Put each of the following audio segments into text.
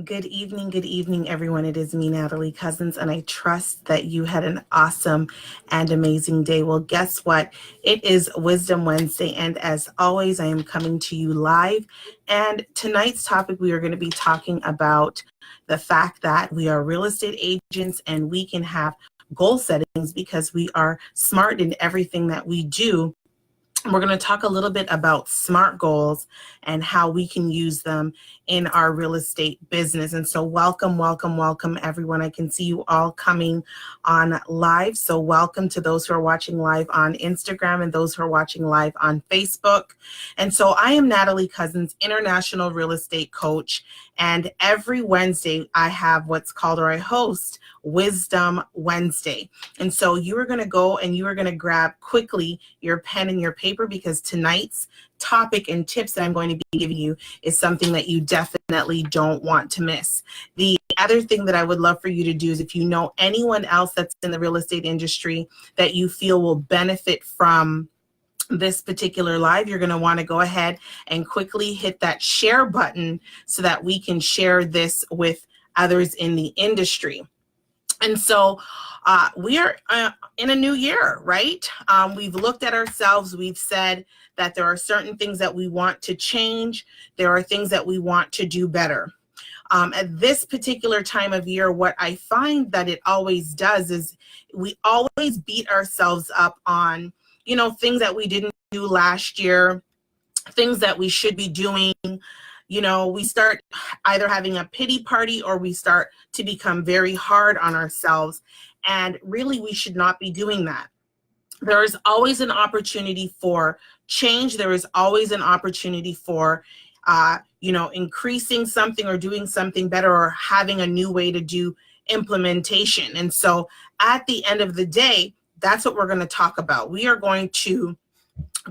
Good evening, everyone. It is me, Natalie Cousins, and I trust that you had an awesome and amazing day. Well, guess what? It is Wisdom Wednesday, and as always, I am coming to you live. And tonight's topic, we are going to be talking about the fact that we are real estate agents and we can have goal settings because we are smart in everything that we do. We're going to talk a little bit about SMART goals and how we can use them in our real estate business. And so welcome, everyone. I can see you all coming on live. So welcome to those who are watching live on Instagram and those who are watching live on Facebook. And so I am Natalie Cousins, International Real Estate Coach. And every Wednesday I have what's called, or I host, Wisdom Wednesday. And so you are going to go and you are going to grab quickly your pen and your paper because tonight's topic and tips that I'm going to be giving you is something that you definitely don't want to miss. The other thing that I would love for you to do is if you know anyone else that's in the real estate industry that you feel will benefit from this particular live, you're going to want to go ahead and quickly hit that share button so that we can share this with others in the industry. And so we are in a new year, right? We've looked at ourselves. We've said that there are certain things that we want to change. There are things that we want to do better. At this particular time of year, what I find that it always does is we always beat ourselves up on, things that we didn't do last year, things that we should be doing. We start either having a pity party or we start to become very hard on ourselves. And really, we should not be doing that. There is always an opportunity for change. There is always an opportunity for, increasing something or doing something better or having a new way to do implementation. And so at the end of the day, that's what we're going to talk about. We are going to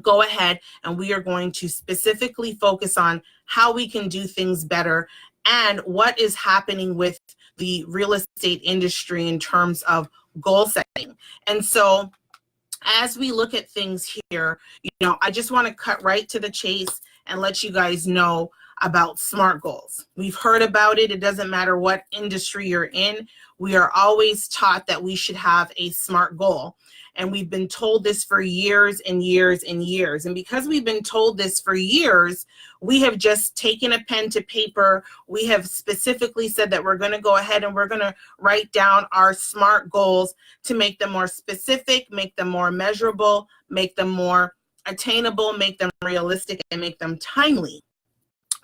go ahead and we are going to specifically focus on how we can do things better and what is happening with the real estate industry in terms of goal setting. And so as we look at things here, I just want to cut right to the chase and let you guys know about SMART goals. We've heard about it. It doesn't matter what industry you're in. We are always taught that we should have a SMART goal. And we've been told this for years and years and years. And because we've been told this for years, we have just taken a pen to paper. We have specifically said that we're going to go ahead and we're going to write down our SMART goals to make them more specific, make them more measurable, make them more attainable, make them realistic, and make them timely.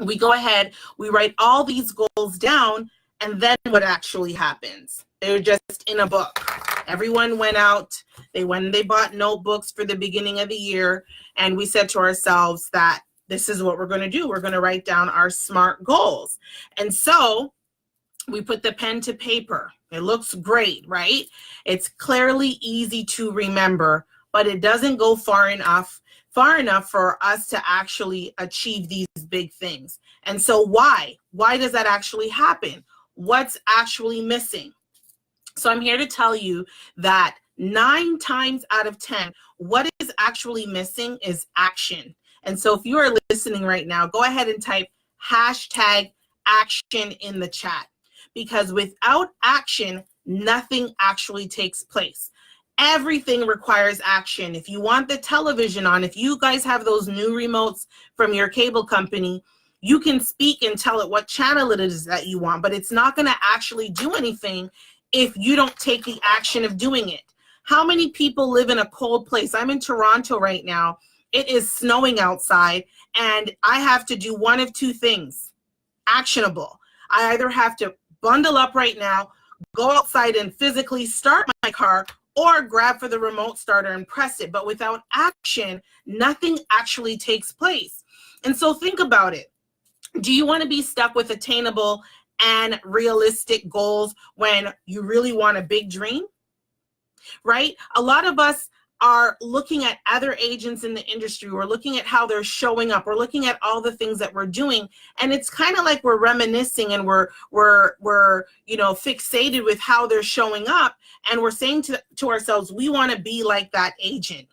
We go ahead, we write all these goals down, and then what actually happens? They're just in a book. Everyone went out, they bought notebooks for the beginning of the year, and we said to ourselves that this is what we're going to do. We're going to write down our SMART goals. And so we put the pen to paper. It looks great, right? It's clearly easy to remember, but it doesn't go far enough for us to actually achieve these big things. And so why? Why does that actually happen? What's actually missing? So I'm here to tell you that 9 times out of 10, what is actually missing is action. And so if you are listening right now, go ahead and type #action in the chat, because without action, nothing actually takes place. Everything requires action. If you want the television on, if you guys have those new remotes from your cable company, you can speak and tell it what channel it is that you want, but it's not going to actually do anything if you don't take the action of doing it. How many people live in a cold place? I'm in Toronto right now. It is snowing outside, and I have to do one of two things, actionable. I either have to bundle up right now, go outside and physically start my car, or grab for the remote starter and press it. But without action, nothing actually takes place. And so think about it. Do you want to be stuck with attainable and realistic goals when you really want a big dream? Right? A lot of us are looking at other agents in the industry. We're looking at how they're showing up. We're looking at all the things that we're doing. And it's kind of like we're reminiscing and we're fixated with how they're showing up. And we're saying to ourselves, we want to be like that agent.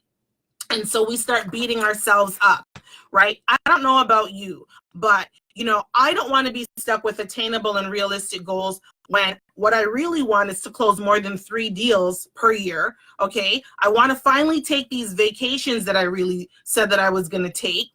And so we start beating ourselves up, right? I don't know about you, but I don't want to be stuck with attainable and realistic goals when what I really want is to close more than 3 deals per year. Okay. I want to finally take these vacations that I really said that I was going to take.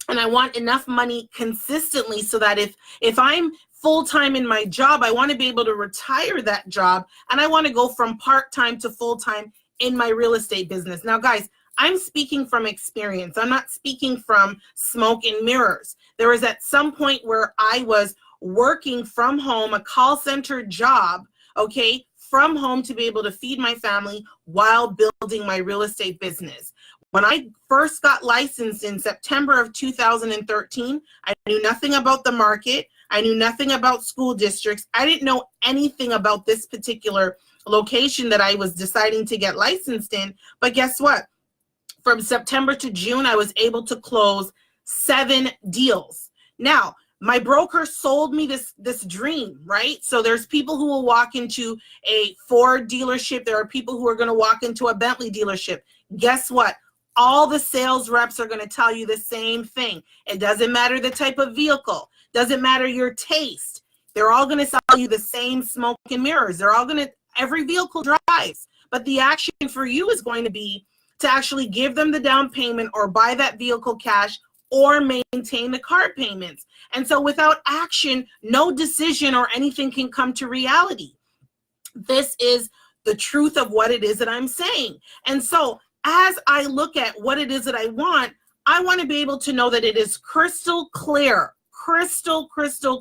And I want enough money consistently so that if I'm full-time in my job, I want to be able to retire that job, and I want to go from part-time to full-time in my real estate business. Now, guys, I'm speaking from experience. I'm not speaking from smoke and mirrors. There was at some point where I was working from home, a call center job, okay, from home to be able to feed my family while building my real estate business. When I first got licensed in September of 2013, I knew nothing about the market. I knew nothing about school districts. I didn't know anything about this particular location that I was deciding to get licensed in. But guess what? From September to June, I was able to close 7 deals. Now, my broker sold me this dream, right? So there's people who will walk into a Ford dealership. There are people who are going to walk into a Bentley dealership. Guess what? All the sales reps are going to tell you the same thing. It doesn't matter the type of vehicle. Doesn't matter your taste. They're all going to sell you the same smoke and mirrors. They're all going to, every vehicle drives. But the action for you is going to be to actually give them the down payment or buy that vehicle cash or maintain the car payments. And so without action, no decision or anything can come to reality. This is the truth of what it is that I'm saying. And so as I look at what it is that I want to be able to know that it is crystal clear, crystal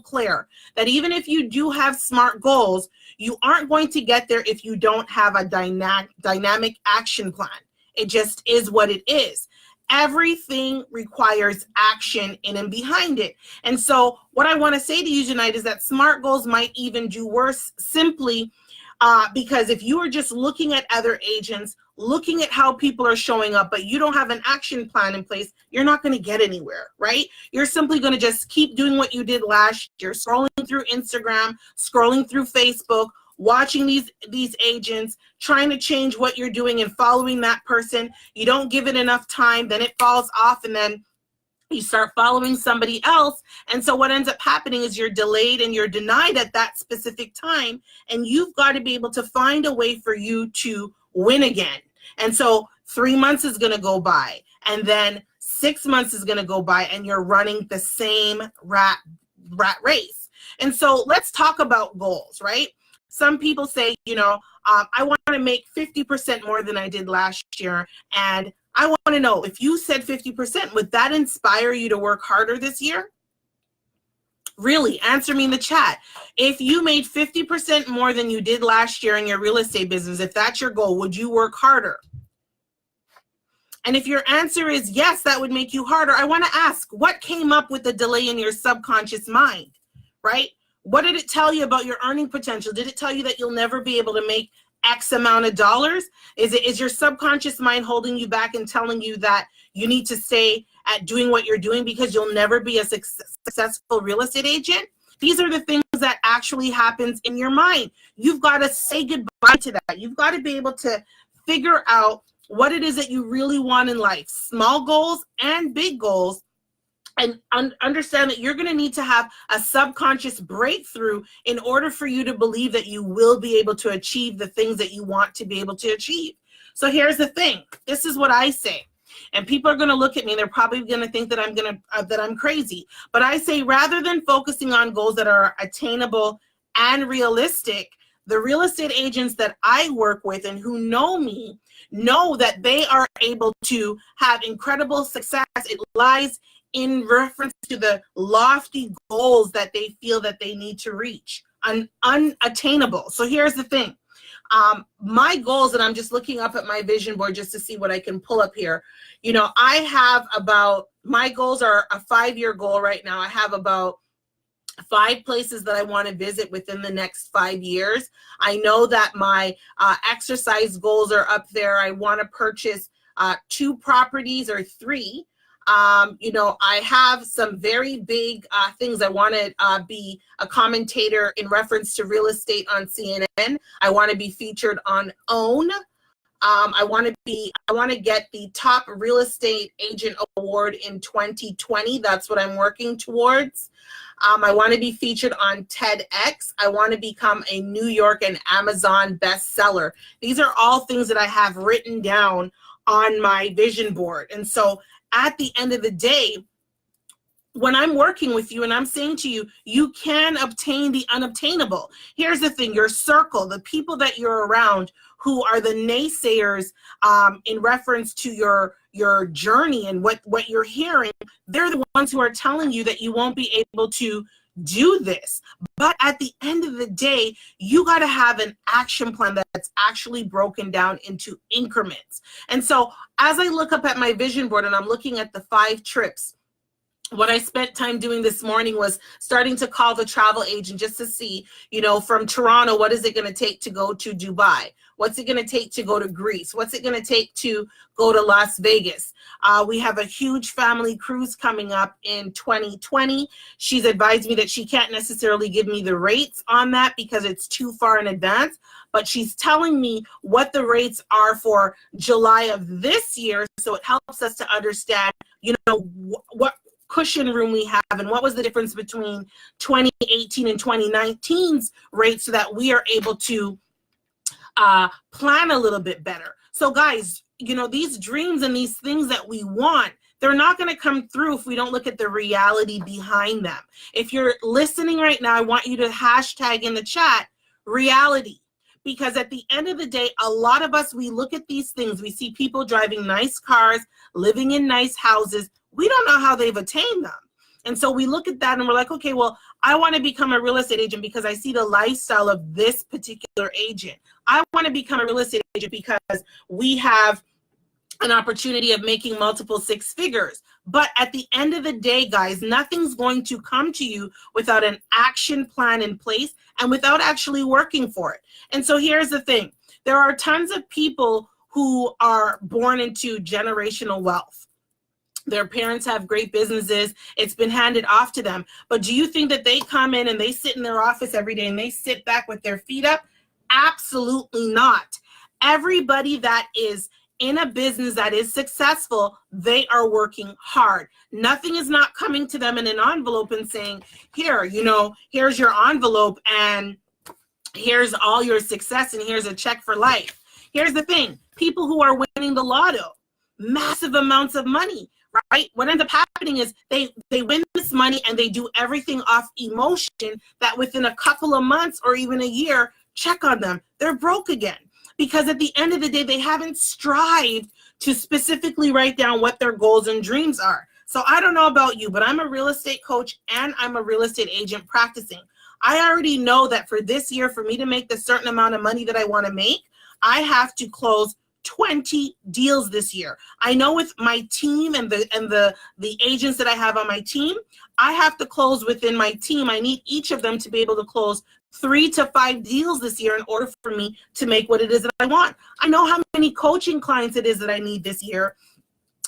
clear, that even if you do have SMART goals, you aren't going to get there if you don't have a dynamic action plan. It just is what it is. Everything requires action in and behind it. And so what I want to say to you tonight is that SMART goals might even do worse simply because if you are just looking at other agents, looking at how people are showing up, but you don't have an action plan in place, you're not going to get anywhere, right? You're simply going to just keep doing what you did last year, scrolling through Instagram, scrolling through Facebook, watching these agents, trying to change what you're doing and following that person. You don't give it enough time, then it falls off, and then you start following somebody else. And so what ends up happening is you're delayed and you're denied at that specific time. And you've got to be able to find a way for you to win again. And so 3 months is going to go by, and then 6 months is going to go by, and you're running the same rat race. And so let's talk about goals, right? Some people say, I want to make 50% more than I did last year. And I want to know, if you said 50%, would that inspire you to work harder this year? Really, answer me in the chat. If you made 50% more than you did last year in your real estate business, if that's your goal, would you work harder? And if your answer is yes, that would make you harder, I want to ask, what came up with the delay in your subconscious mind, right? What did it tell you about your earning potential? Did it tell you that you'll never be able to make X amount of dollars? Is your subconscious mind holding you back and telling you that you need to stay at doing what you're doing because you'll never be a successful real estate agent? These are the things that actually happens in your mind. You've got to say goodbye to that. You've got to be able to figure out what it is that you really want in life, small goals and big goals, and understand that you're going to need to have a subconscious breakthrough in order for you to believe that you will be able to achieve the things that you want to be able to achieve. So here's the thing. This is what I say. And people are going to look at me and they're probably going to think that I'm crazy. But I say, rather than focusing on goals that are attainable and realistic, the real estate agents that I work with and who know me know that they are able to have incredible success. It lies in reference to the lofty goals that they feel that they need to reach, unattainable. So here's the thing. My goals, and I'm just looking up at my vision board just to see what I can pull up here. I have my goals are a 5-year goal right now. I have about 5 places that I want to visit within the next 5 years. I know that my exercise goals are up there. I want to purchase 2 properties or 3. I have some very big things. I want to be a commentator in reference to real estate on CNN. I want to be featured on OWN. I want to get the top real estate agent award in 2020. That's what I'm working towards. I want to be featured on TEDx. I want to become a New York and Amazon bestseller. These are all things that I have written down on my vision board. And so at the end of the day, when I'm working with you and I'm saying to you, you can obtain the unobtainable. Here's the thing, your circle, the people that you're around who are the naysayers in reference to your journey and what you're hearing, they're the ones who are telling you that you won't be able to do this. But at the end of the day, you got to have an action plan that's actually broken down into increments. And so as I look up at my vision board and I'm looking at the 5 trips, what I spent time doing this morning was starting to call the travel agent just to see, from Toronto, what is it going to take to go to Dubai? What's it going to take to go to Greece? What's it going to take to go to Las Vegas? We have a huge family cruise coming up in 2020. She's advised me that she can't necessarily give me the rates on that because it's too far in advance, but she's telling me what the rates are for July of this year, so it helps us to understand, what cushion room we have and what was the difference between 2018 and 2019's rates so that we are able to plan a little bit better. So guys, these dreams and these things that we want, they're not going to come through if we don't look at the reality behind them. If you're listening right now, I want you to hashtag in the chat reality. Because at the end of the day, a lot of us, we look at these things, we see people driving nice cars, living in nice houses. We don't know how they've attained them. And so we look at that and we're like, okay, well, I want to become a real estate agent because I see the lifestyle of this particular agent. I want to become a real estate agent because we have an opportunity of making multiple 6 figures. But at the end of the day, guys, nothing's going to come to you without an action plan in place and without actually working for it. And so here's the thing. There are tons of people who are born into generational wealth. Their parents have great businesses. It's been handed off to them. But do you think that they come in and they sit in their office every day and they sit back with their feet up? Absolutely not. Everybody that is in a business that is successful, they are working hard. Nothing is not coming to them in an envelope and saying, here, here's your envelope and here's all your success and here's a check for life. Here's the thing. People who are winning the lotto, massive amounts of money, right? What ends up happening is they win this money and they do everything off emotion that within a couple of months or even a year, check on them, they're broke again. Because at the end of the day, they haven't strived to specifically write down what their goals and dreams are. So I don't know about you, but I'm a real estate coach and I'm a real estate agent practicing. I already know that for this year, for me to make the certain amount of money that I want to make, I have to close 20 deals this year. I know with my team and the agents that I have on my team, I have to close within my team. I need each of them to be able to close 3 to 5 deals this year in order for me to make what it is that I want. I know how many coaching clients it is that I need this year.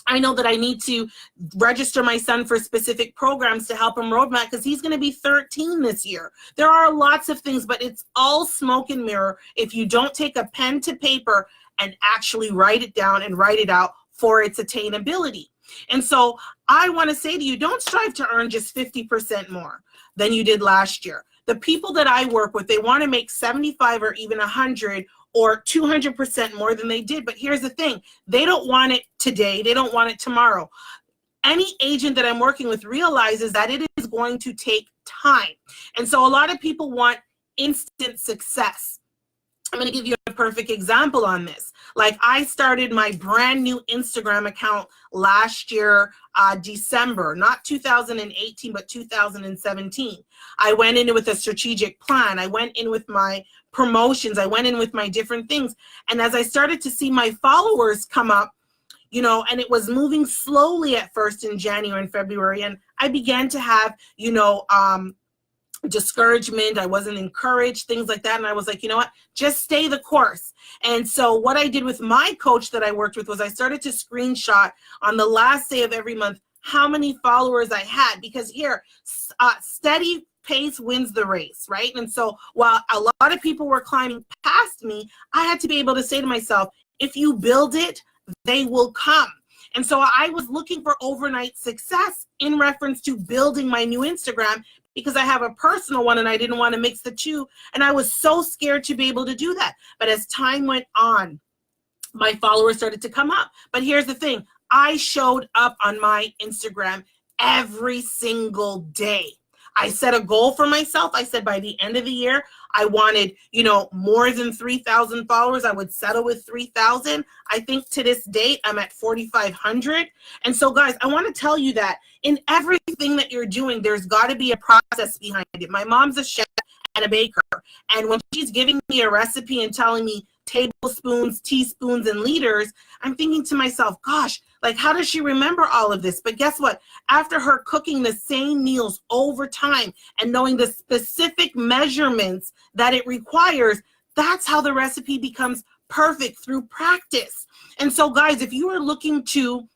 I know that I need to register my son for specific programs to help him roadmap because he's going to be 13 this year. There are lots of things, but it's all smoke and mirror if you don't take a pen to paper and actually write it down and write it out for its attainability. And so I want to say to you, don't strive to earn just 50% more than you did last year. The people that I work with, they want to make 75 or even 100 or 200% more than they did. But here's the thing. They don't want it today. They don't want it tomorrow. Any agent that I'm working with realizes that it is going to take time. And so a lot of people want instant success. I'm going to give you a perfect example on this. Like I started my brand new Instagram account last year, December, not 2018, but 2017. I went in with a strategic plan. I went in with my promotions. I went in with my different things. And as I started to see my followers come up, and it was moving slowly at first in January and February. And I began to have, discouragement. I wasn't encouraged, things like that. And I was like, you know what, just stay the course. And so what I did with my coach that I worked with was I started to screenshot on the last day of every month how many followers I had, because here, steady pace wins the race, right? And so while a lot of people were climbing past me, I had to be able to say to myself, If you build it, they will come. And so I was looking for overnight success in reference to building my new Instagram, because I have a personal one and I didn't want to mix the two. And I was so scared to be able to do that. But as time went on, my followers started to come up. But here's the thing. I showed up on my Instagram every single day. I set a goal for myself. I said by the end of the year, I wanted, more than 3,000 followers. I would settle with 3,000. I think to this date, I'm at 4,500. And so guys, I want to tell you that in everything that you're doing, there's got to be a process behind it. My mom's a chef and a baker. And when she's giving me a recipe and telling me tablespoons, teaspoons, and liters, I'm thinking to myself, gosh, like, how does she remember all of this? But guess what? After her cooking the same meals over time and knowing the specific measurements that it requires, that's how the recipe becomes perfect, through practice. And so guys, if you are looking to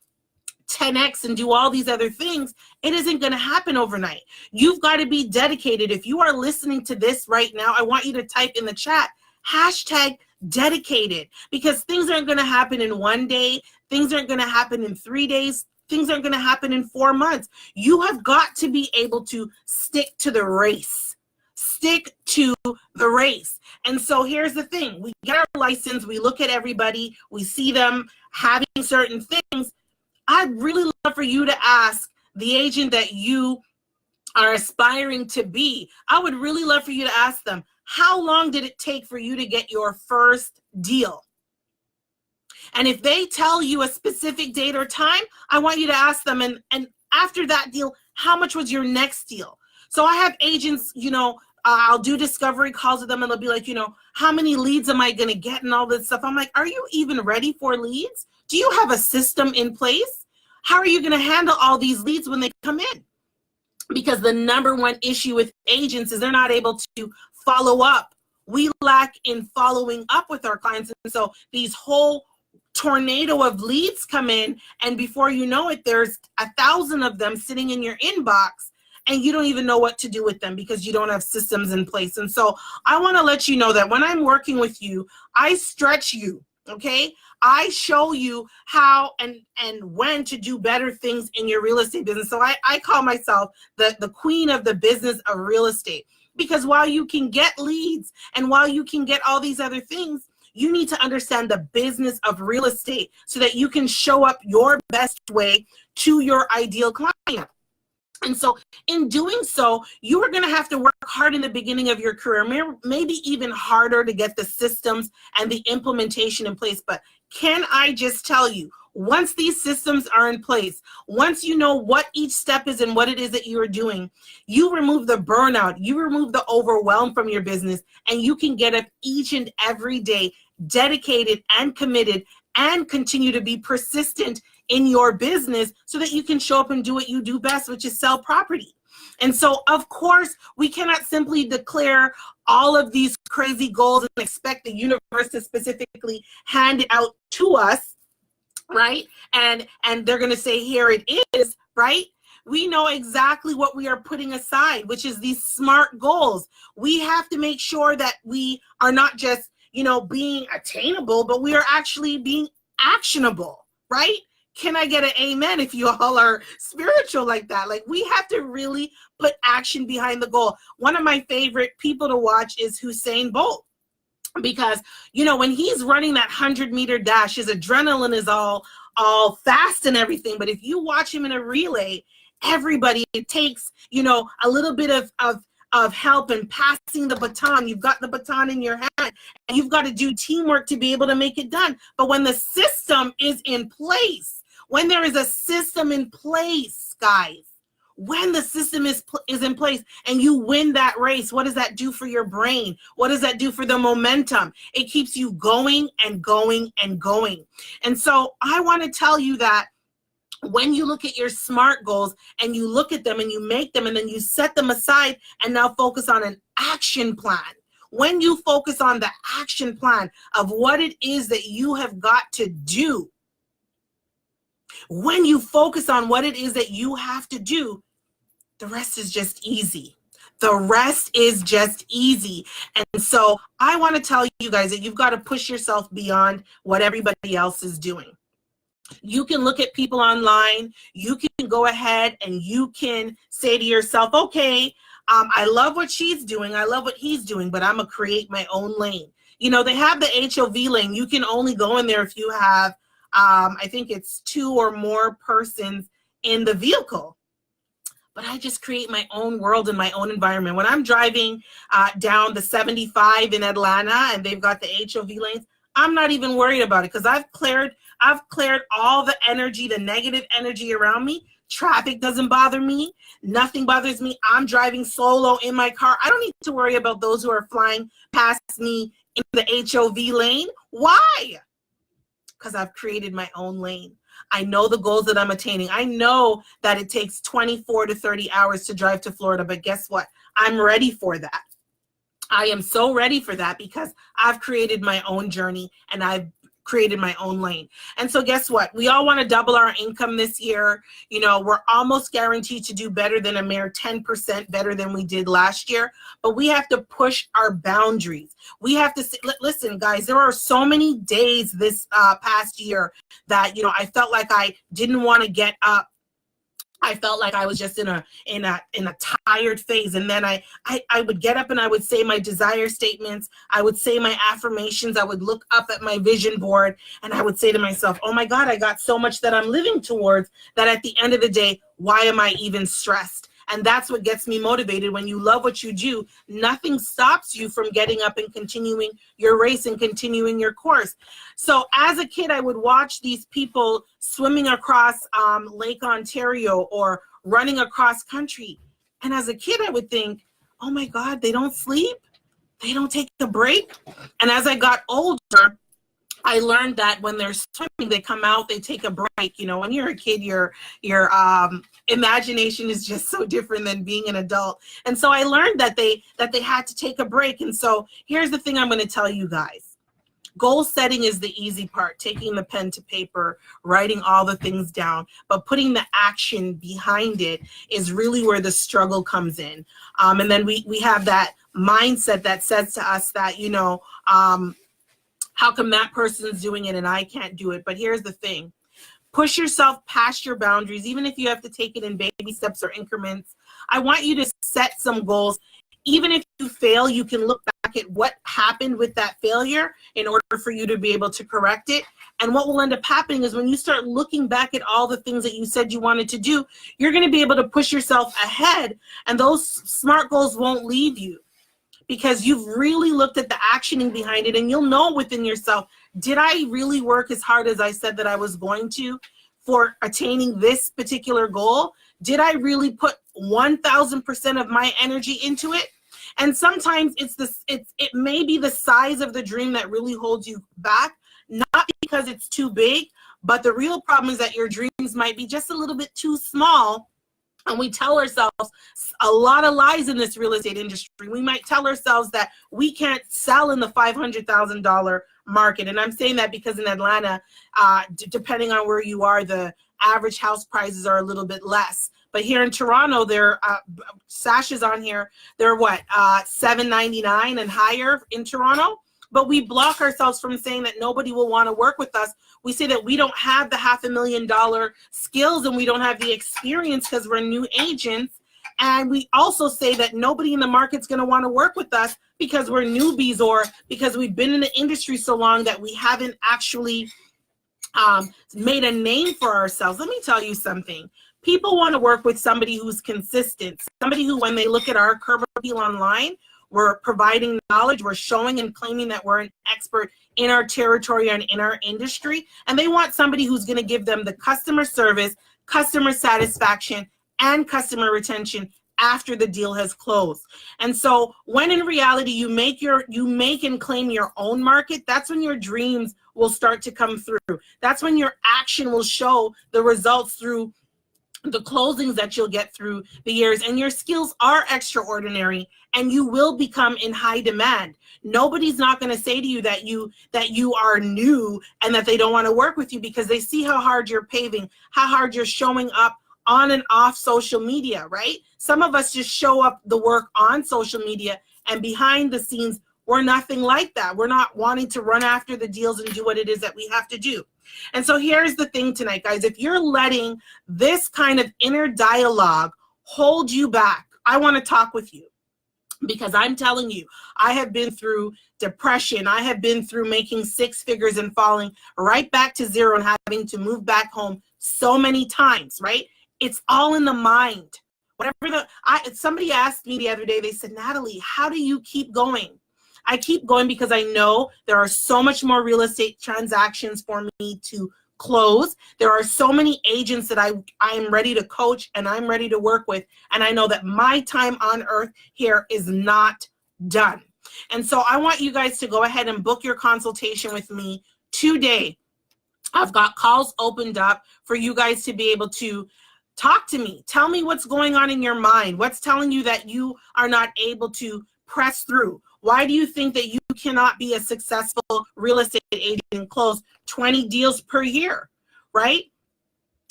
10x and do all these other things, it isn't going to happen overnight. You've got to be dedicated. If you are listening to this right now, I want you to type in the chat, #dedicated, because things aren't going to happen in one day. Things aren't going to happen in 3 days. Things aren't going to happen in 4 months. You have got to be able to stick to the race. Stick to the race. And so here's the thing. We get our license. We look at everybody. We see them having certain things. I'd really love for you to ask the agent that you are aspiring to be. I would really love for you to ask them, how long did it take for you to get your first deal? And if they tell you a specific date or time, I want you to ask them, and after that deal, how much was your next deal? So I have agents, I'll do discovery calls with them, and they'll be like, how many leads am I going to get and all this stuff? I'm like, are you even ready for leads? Do you have a system in place? How are you going to handle all these leads when they come in? Because the number one issue with agents is they're not able to follow up. We lack in following up with our clients. And so these whole tornado of leads come in, and before you know it, there's 1,000 of them sitting in your inbox, and you don't even know what to do with them because you don't have systems in place. And so I want to let you know that when I'm working with you, I stretch you, okay? I show you how and when to do better things in your real estate business. So I call myself the queen of the business of real estate, because while you can get leads and while you can get all these other things, you need to understand the business of real estate so that you can show up your best way to your ideal client. And so in doing so, you are going to have to work hard in the beginning of your career, maybe even harder to get the systems and the implementation in place. But can I just tell you, once these systems are in place, once you know what each step is and what it is that you are doing, you remove the burnout, you remove the overwhelm from your business, and you can get up each and every day dedicated and committed and continue to be persistent in your business so that you can show up and do what you do best, which is sell property. And so, of course, we cannot simply declare all of these crazy goals and expect the universe to specifically hand it out to us, right? And they're going to say, here it is, right? We know exactly what we are putting aside, which is these SMART goals. We have to make sure that we are not just, being attainable, but we are actually being actionable, right? Can I get an amen if you all are spiritual like that? Like, we have to really put action behind the goal. One of my favorite people to watch is Usain Bolt, because, when he's running that 100-meter dash, his adrenaline is all fast and everything. But if you watch him in a relay, everybody, it takes, a little bit of help in passing the baton. You've got the baton in your hand, and you've got to do teamwork to be able to make it done. But when the system is in place, when there is a system in place, guys, when the system is in place and you win that race, what does that do for your brain? What does that do for the momentum? It keeps you going and going and going. And so I want to tell you that when you look at your SMART goals and you look at them and you make them and then you set them aside and now focus on an action plan. When you focus on the action plan of what it is that you have got to do, when you focus on what it is that you have to do, the rest is just easy. The rest is just easy. And so I want to tell you guys that you've got to push yourself beyond what everybody else is doing. You can look at people online. You can go ahead and you can say to yourself, okay, I love what she's doing. I love what he's doing, but I'm going to create my own lane. You know, they have the HOV lane. You can only go in there if you have, I think it's 2 or more persons in the vehicle. But I just create my own world and my own environment. When I'm driving down the 75 in Atlanta and they've got the HOV lanes, I'm not even worried about it because I've cleared all the energy, the negative energy around me. Traffic doesn't bother me. Nothing bothers me. I'm driving solo in my car. I don't need to worry about those who are flying past me in the HOV lane. Why? Because I've created my own lane. I know the goals that I'm attaining. I know that it takes 24 to 30 hours to drive to Florida, but guess what? I'm ready for that. I am so ready for that because I've created my own journey and I've created my own lane. And so guess what? We all want to double our income this year. You know, we're almost guaranteed to do better than a mere 10% better than we did last year, but we have to push our boundaries. We have to say, listen, guys, there are so many days this past year that, you know, I felt like I didn't want to get up. I felt like I was just in a tired phase. And then I would get up and I would say my desire statements. I would say my affirmations. I would look up at my vision board and I would say to myself, oh my God, I got so much that I'm living towards that at the end of the day, why am I even stressed? And that's what gets me motivated. When you love what you do, nothing stops you from getting up and continuing your race and continuing your course. So as a kid, I would watch these people swimming across Lake Ontario or running across country. And as a kid, I would think, oh my God, they don't sleep. They don't take a break. And as I got older, I learned that when they're swimming, they come out, they take a break. You know, when you're a kid, your imagination is just so different than being an adult. And so I learned that they had to take a break. And so here's the thing I'm going to tell you guys. Goal setting is the easy part, taking the pen to paper, writing all the things down, but putting the action behind it is really where the struggle comes in. And then we have that mindset that says to us that, you know, how come that person's doing it and I can't do it? But here's the thing. Push yourself past your boundaries, even if you have to take it in baby steps or increments. I want you to set some goals. Even if you fail, you can look back at what happened with that failure in order for you to be able to correct it. And what will end up happening is when you start looking back at all the things that you said you wanted to do, you're going to be able to push yourself ahead, and those SMART goals won't leave you, because you've really looked at the actioning behind it, and you'll know within yourself, did I really work as hard as I said that I was going to for attaining this particular goal? Did I really put 1,000% of my energy into it? And sometimes it may be the size of the dream that really holds you back, not because it's too big, but the real problem is that your dreams might be just a little bit too small. And we tell ourselves a lot of lies in this real estate industry. We might tell ourselves that we can't sell in the $500,000 market. And I'm saying that because in Atlanta, depending on where you are, the average house prices are a little bit less. But here in Toronto, there sashes on here, they're what, $7.99 and higher in Toronto. But we block ourselves from saying that nobody will want to work with us. We say that we don't have the $500,000 skills and we don't have the experience because we're new agents. And we also say that nobody in the market's going to want to work with us because we're newbies or because we've been in the industry so long that we haven't actually made a name for ourselves. Let me tell you something. People want to work with somebody who's consistent, somebody who, when they look at our Curb Appeal online, we're providing knowledge, we're showing and claiming that we're an expert in our territory and in our industry, and they want somebody who's going to give them the customer service, customer satisfaction, and customer retention after the deal has closed. And so when in reality you make and claim your own market, that's when your dreams will start to come through. That's when your action will show the results through the closings that you'll get through the years, and your skills are extraordinary and you will become in high demand. Nobody's not going to say to you that you are new and that they don't want to work with you, because they see how hard you're paving, how hard you're showing up on and off social media, right? Some of us just show up the work on social media, and behind the scenes, we're nothing like that. We're not wanting to run after the deals and do what it is that we have to do. And so here's the thing tonight, guys. If you're letting this kind of inner dialogue hold you back, I want to talk with you. Because I'm telling you, I have been through depression. I have been through making six figures and falling right back to zero and having to move back home so many times, right? It's all in the mind. Somebody asked me the other day, they said, Natalie, how do you keep going? I keep going because I know there are so much more real estate transactions for me to close. There are so many agents that I'm ready to coach and I'm ready to work with. And I know that my time on earth here is not done. And so I want you guys to go ahead and book your consultation with me today. I've got calls opened up for you guys to be able to talk to me. Tell me what's going on in your mind. What's telling you that you are not able to press through? Why do you think that you cannot be a successful real estate agent and close 20 deals per year, right?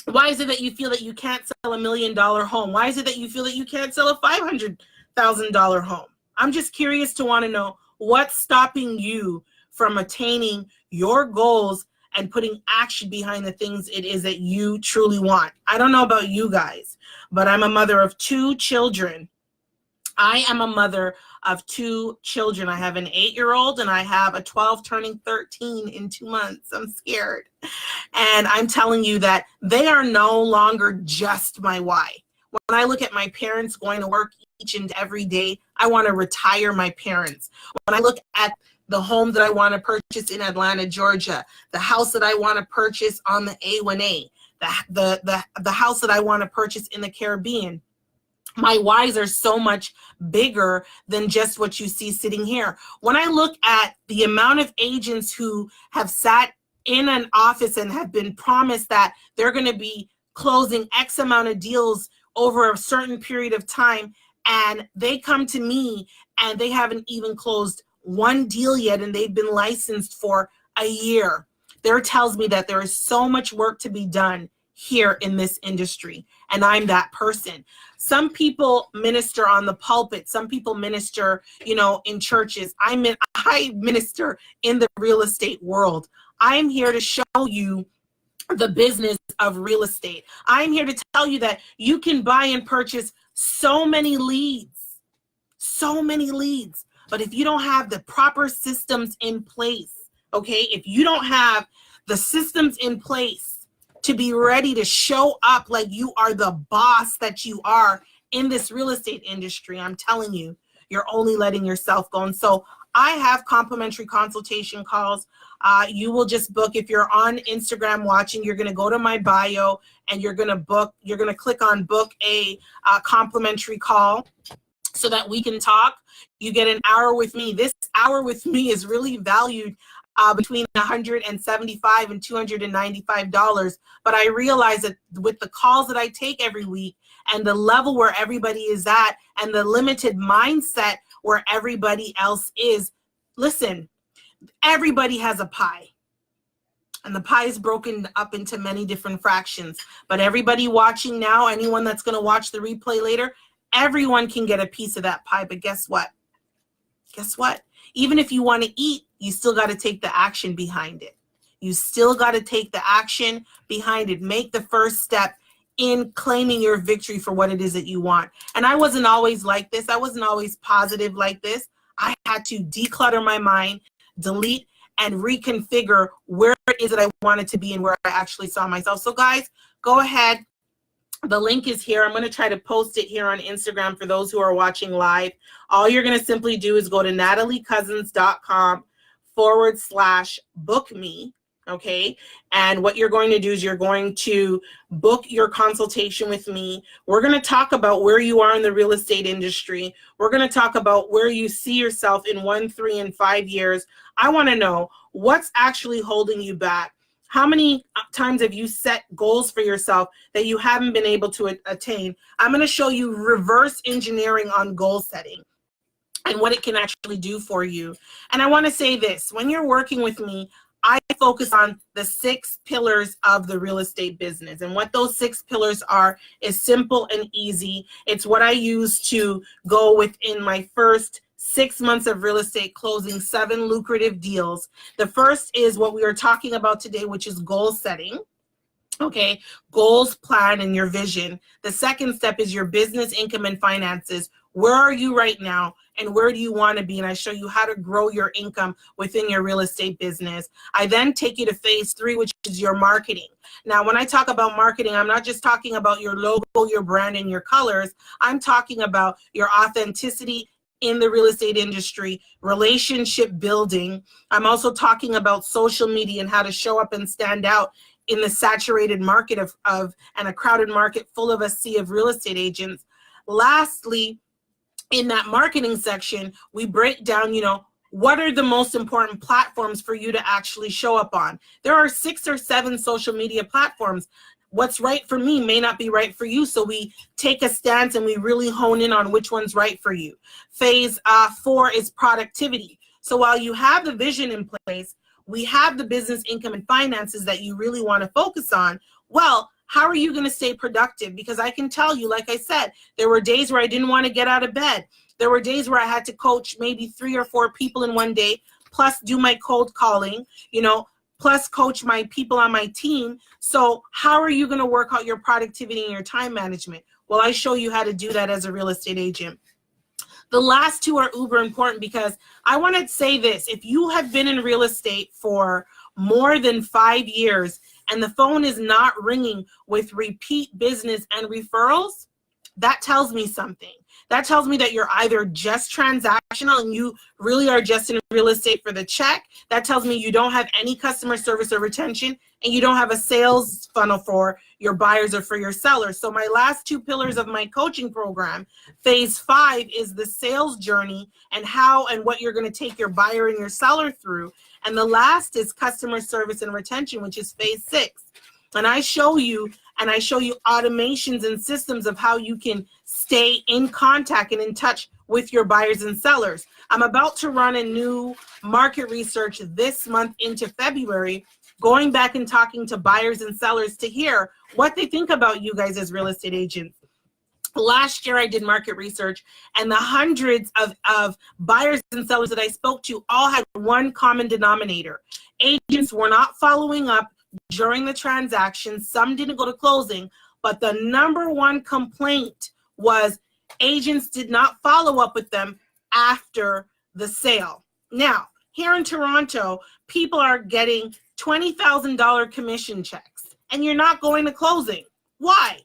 Why is it that you feel that you can't sell $1 million home? Why is it that you feel that you can't sell a $500,000 home? I'm just curious to want to know what's stopping you from attaining your goals and putting action behind the things it is that you truly want. I don't know about you guys, but I'm a mother of 2 children. I am a mother of 2 children. I have an 8-year-old and I have a 12 turning 13 in 2 months. I'm scared. And I'm telling you that they are no longer just my why. When I look at my parents going to work each and every day, I want to retire my parents. When I look at the home that I want to purchase in Atlanta, Georgia, the house that I want to purchase on the A1A, the house that I want to purchase in the Caribbean, my whys are so much bigger than just what you see sitting here. When I look at the amount of agents who have sat in an office and have been promised that they're going to be closing X amount of deals over a certain period of time, and they come to me and they haven't even closed one deal yet, and they've been licensed for a year, there tells me that there is so much work to be done here in this industry, and I'm that person. Some people minister on the pulpit. Some people minister, in churches. I minister in the real estate world. I'm here to show you the business of real estate. I'm here to tell you that you can buy and purchase so many leads. But if you don't have the proper systems in place, okay, if you don't have the systems in place to be ready to show up like you are the boss that you are in this real estate industry, I'm telling you, you're only letting yourself go. And so I have complimentary consultation calls. You will just book. If you're on Instagram watching, you're going to go to my bio and you're going to click on book a complimentary call so that we can talk. You get an hour with me. This hour with me is really valued between $175 and $295. But I realize that with the calls that I take every week and the level where everybody is at and the limited mindset where everybody else is, listen, everybody has a pie. And the pie is broken up into many different fractions. But everybody watching now, anyone that's going to watch the replay later, everyone can get a piece of that pie. But guess what? Even if you want to eat, you still got to take the action behind it. You still got to take the action behind it. Make the first step in claiming your victory for what it is that you want. And I wasn't always like this. I wasn't always positive like this. I had to declutter my mind, delete and reconfigure where it is that I wanted to be and where I actually saw myself. So guys, go ahead. The link is here. I'm going to try to post it here on Instagram for those who are watching live. All you're going to simply do is go to nataliecousins.com/book me. Okay. And what you're going to do is you're going to book your consultation with me. We're going to talk about where you are in the real estate industry. We're going to talk about where you see yourself in 1, 3, and 5 years. I want to know what's actually holding you back. How many times have you set goals for yourself that you haven't been able to attain? I'm going to show you reverse engineering on goal setting and what it can actually do for you. And I want to say this, when you're working with me, I focus on the 6 pillars of the real estate business. And what those 6 pillars are is simple and easy. It's what I use to go within my first 6 months of real estate, closing 7 lucrative deals. The first is what we are talking about today, which is goal setting. Okay, goals, plan, and your vision. The second step is your business, income, and finances. Where are you right now, and where do you want to be? And I show you how to grow your income within your real estate business. I then take you to phase 3, which is your marketing. Now, when I talk about marketing, I'm not just talking about your logo, your brand, and your colors. I'm talking about your authenticity in the real estate industry, relationship building. I'm also talking about social media and how to show up and stand out in the saturated market of and a crowded market full of a sea of real estate agents. Lastly, in that marketing section, we break down, what are the most important platforms for you to actually show up on? There are 6 or 7 social media platforms. What's right for me may not be right for you, so we take a stance and we really hone in on which one's right for you. Phase 4 is productivity. So while you have the vision in place, we have the business, income, and finances that you really want to focus on. Well, how are you going to stay productive? Because I can tell you, like I said, there were days where I didn't want to get out of bed. There were days where I had to coach maybe 3 or 4 people in one day, plus do my cold calling, plus coach my people on my team. So how are you going to work out your productivity and your time management? Well, I show you how to do that as a real estate agent. The last 2 are uber important because I want to say this. If you have been in real estate for more than 5 years and the phone is not ringing with repeat business and referrals, that tells me something. That tells me that you're either just transactional and you really are just in real estate for the check. That tells me you don't have any customer service or retention, and you don't have a sales funnel for your buyers or for your sellers. So my last 2 pillars of my coaching program, phase 5, is the sales journey and how and what you're going to take your buyer and your seller through. And the last is customer service and retention, which is phase 6. And I show you automations and systems of how you can stay in contact and in touch with your buyers and sellers. I'm about to run a new market research this month into February, going back and talking to buyers and sellers to hear what they think about you guys as real estate agents. Last year, I did market research, and the hundreds of buyers and sellers that I spoke to all had one common denominator. Agents were not following up during the transaction. Some didn't go to closing, but the number one complaint was agents did not follow up with them after the sale. Now, here in Toronto, people are getting $20,000 commission checks, and you're not going to closing. Why?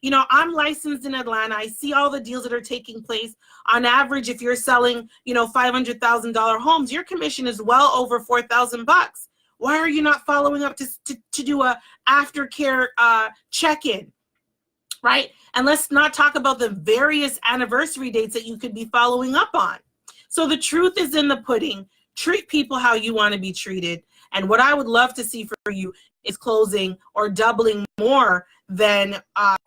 I'm licensed in Atlanta. I see all the deals that are taking place. On average, if you're selling, $500,000 homes, your commission is well over $4,000. Why are you not following up to do a aftercare check-in, right? And let's not talk about the various anniversary dates that you could be following up on. So the truth is in the pudding. Treat people how you want to be treated. And what I would love to see for you is closing or doubling more than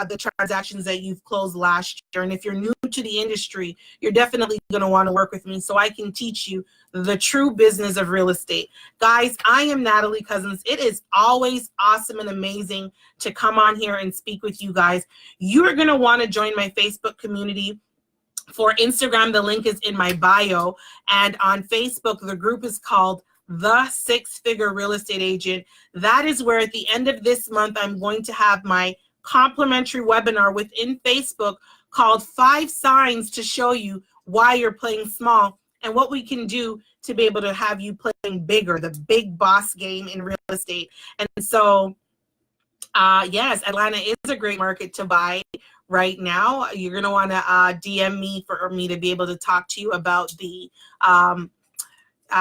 the transactions that you've closed last year. And if you're new to the industry, you're definitely going to want to work with me so I can teach you the true business of real estate. Guys, I am Natalie Cousins. It is always awesome and amazing to come on here and speak with you guys. You're going to want to join my Facebook community. For Instagram, the link is in my bio. And on Facebook, the group is called The 6-Figure Real Estate Agent. That is where at the end of this month, I'm going to have my complimentary webinar within Facebook called 5 Signs to Show You Why You're Playing Small and what we can do to be able to have you playing bigger, the big boss game in real estate. And so, yes, Atlanta is a great market to buy right now. You're going to want to DM me for me to be able to talk to you about the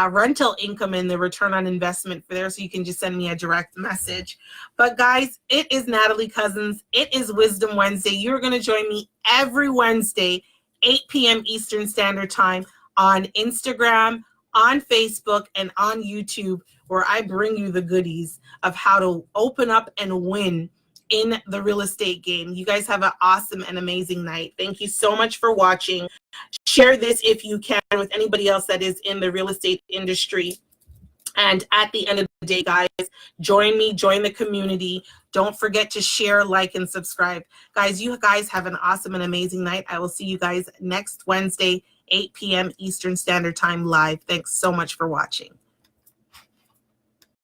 rental income and the return on investment for there, so you can just send me a direct message. But guys, it is Natalie Cousins. It is Wisdom Wednesday. You're going to join me every Wednesday, 8 p.m. Eastern Standard Time on Instagram, on Facebook, and on YouTube, where I bring you the goodies of how to open up and win in the real estate game. You guys have an awesome and amazing night. Thank you so much for watching. Share this if you can with anybody else that is in the real estate industry. And at the end of the day, guys, join me, join the community. Don't forget to share, like, and subscribe. Guys, you guys have an awesome and amazing night. I will see you guys next Wednesday, 8 p.m. Eastern Standard Time live. Thanks so much for watching.